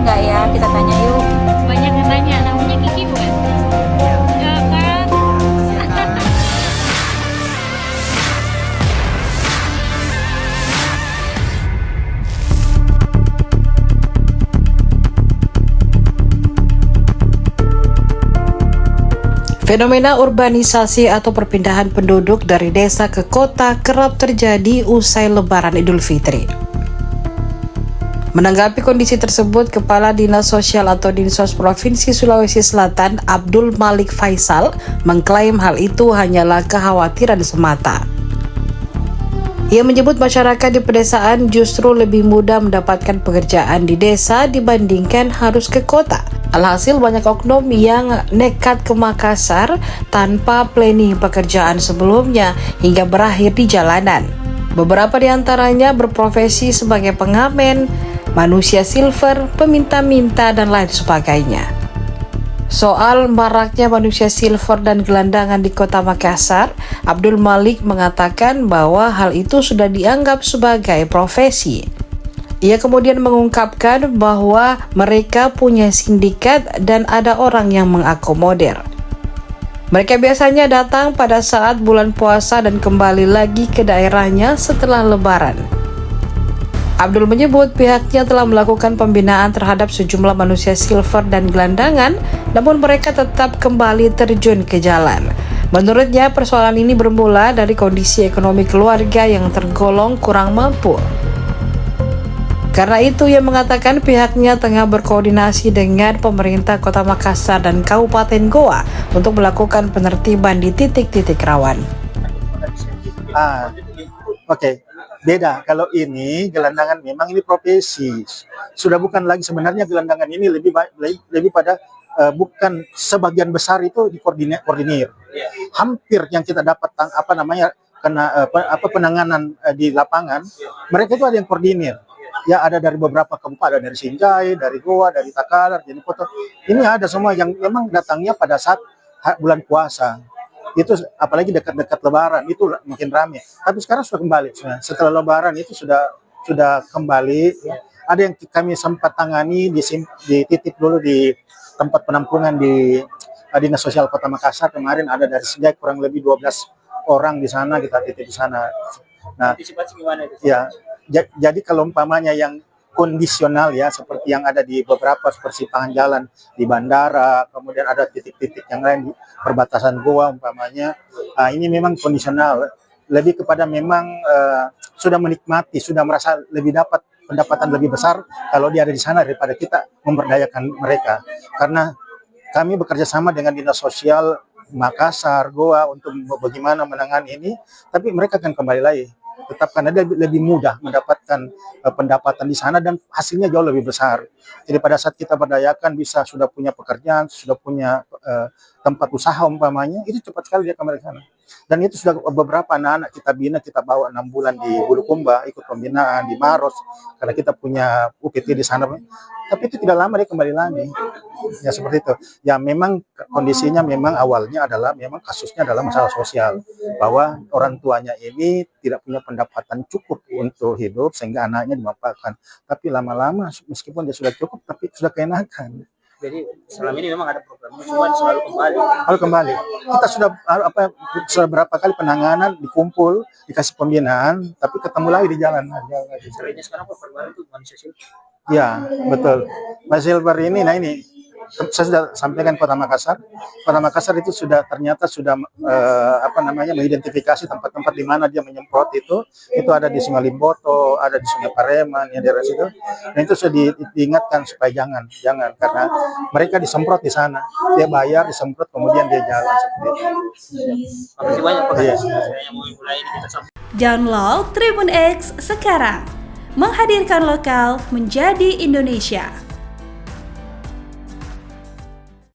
nggak ya? Kita tanya yuk. Banyak yang tanya, namanya Kiki bukan? Ya kan? Fenomena urbanisasi atau perpindahan penduduk dari desa ke kota kerap terjadi usai Lebaran Idul Fitri. Menanggapi kondisi tersebut, Kepala Dinas Sosial atau Dinsos Provinsi Sulawesi Selatan, Abdul Malik Faisal, mengklaim hal itu hanyalah kekhawatiran semata. Ia menyebut masyarakat di pedesaan justru lebih mudah mendapatkan pekerjaan di desa dibandingkan harus ke kota. Alhasil banyak oknum yang nekat ke Makassar tanpa planning pekerjaan sebelumnya hingga berakhir di jalanan. Beberapa di antaranya berprofesi sebagai pengamen, manusia silver, peminta-minta, dan lain sebagainya. Soal maraknya manusia silver dan gelandangan di kota Makassar, Abdul Malik mengatakan bahwa hal itu sudah dianggap sebagai profesi. Ia kemudian mengungkapkan bahwa mereka punya sindikat dan ada orang yang mengakomodir. Mereka biasanya datang pada saat bulan puasa dan kembali lagi ke daerahnya setelah Lebaran. Abdul menyebut pihaknya telah melakukan pembinaan terhadap sejumlah manusia silver dan gelandangan, namun mereka tetap kembali terjun ke jalan. Menurutnya, persoalan ini bermula dari kondisi ekonomi keluarga yang tergolong kurang mampu. Karena itu, ia mengatakan pihaknya tengah berkoordinasi dengan pemerintah Kota Makassar dan Kabupaten Goa untuk melakukan penertiban di titik-titik rawan. Oke. Beda. Kalau ini gelandangan memang ini profesi. Sudah bukan lagi sebenarnya gelandangan ini lebih pada bukan sebagian besar itu dikoordinir. Hampir yang kita dapat penanganan di lapangan, mereka itu ada yang koordinir. Ya, ada dari beberapa kabupaten, ada dari Sinjai, dari Goa, dari Takalar, jadi Poto. Ini ada semua yang memang datangnya pada saat bulan puasa. Itu apalagi dekat-dekat Lebaran itu makin ramai. Tapi sekarang sudah kembali. Setelah Lebaran itu sudah kembali. Ada yang kami sempat tangani di titik dulu di tempat penampungan di Dinas Sosial Kota Makassar. Kemarin ada dari Sinjai kurang lebih 12 orang di sana, kita titip di sana. Nah, antisipasi gimana itu? Ya. Jadi kalau umpamanya yang kondisional ya, seperti yang ada di beberapa persimpangan jalan di bandara, kemudian ada titik-titik yang lain di perbatasan Goa umpamanya, ini memang kondisional, lebih kepada memang sudah menikmati, sudah merasa lebih dapat pendapatan lebih besar kalau dia ada di sana daripada kita memberdayakan mereka. Karena kami bekerja sama dengan Dinas Sosial Makassar, Goa untuk bagaimana menangani ini, tapi mereka akan kembali lagi. Tetap karena dia lebih mudah mendapatkan pendapatan di sana dan hasilnya jauh lebih besar. Jadi pada saat kita berdayakan sudah punya pekerjaan, sudah punya tempat usaha umpamanya, itu cepat sekali dia kembali ke sana. Dan itu sudah beberapa anak-anak kita bina, kita bawa 6 bulan di Bulukumba, ikut pembinaan di Maros, karena kita punya UPT di sana. Tapi itu tidak lama dia kembali lagi. Ya seperti itu. Ya memang kondisinya memang awalnya adalah memang kasusnya adalah masalah sosial, bahwa orang tuanya ini tidak punya pendapatan cukup untuk hidup sehingga anaknya dimanfaatkan. Tapi lama-lama meskipun dia sudah cukup tapi sudah keenakan. Jadi selama ini memang ada program, cuma selalu kembali. Lalu kembali. Kita sudah berapa kali penanganan, dikumpul, dikasih pembinaan, tapi ketemu lagi di jalan. Seringnya sekarang perkembangan itu manusia silver. Ya, betul. Mas Silver ini, nah ini saya sudah sampaikan Kota Makassar. Kota Makassar itu ternyata sudah mengidentifikasi tempat-tempat di mana dia menyemprot itu. Itu ada di Sungai Limboto, ada di Sungai Pareman, yang daerah situ. Dan itu sudah diingatkan supaya jangan karena mereka disemprot di sana. Dia bayar, disemprot, kemudian dia jalan seperti itu. Makasih banyak Pak. Iya. Download Tribun X sekarang. Menghadirkan lokal menjadi Indonesia.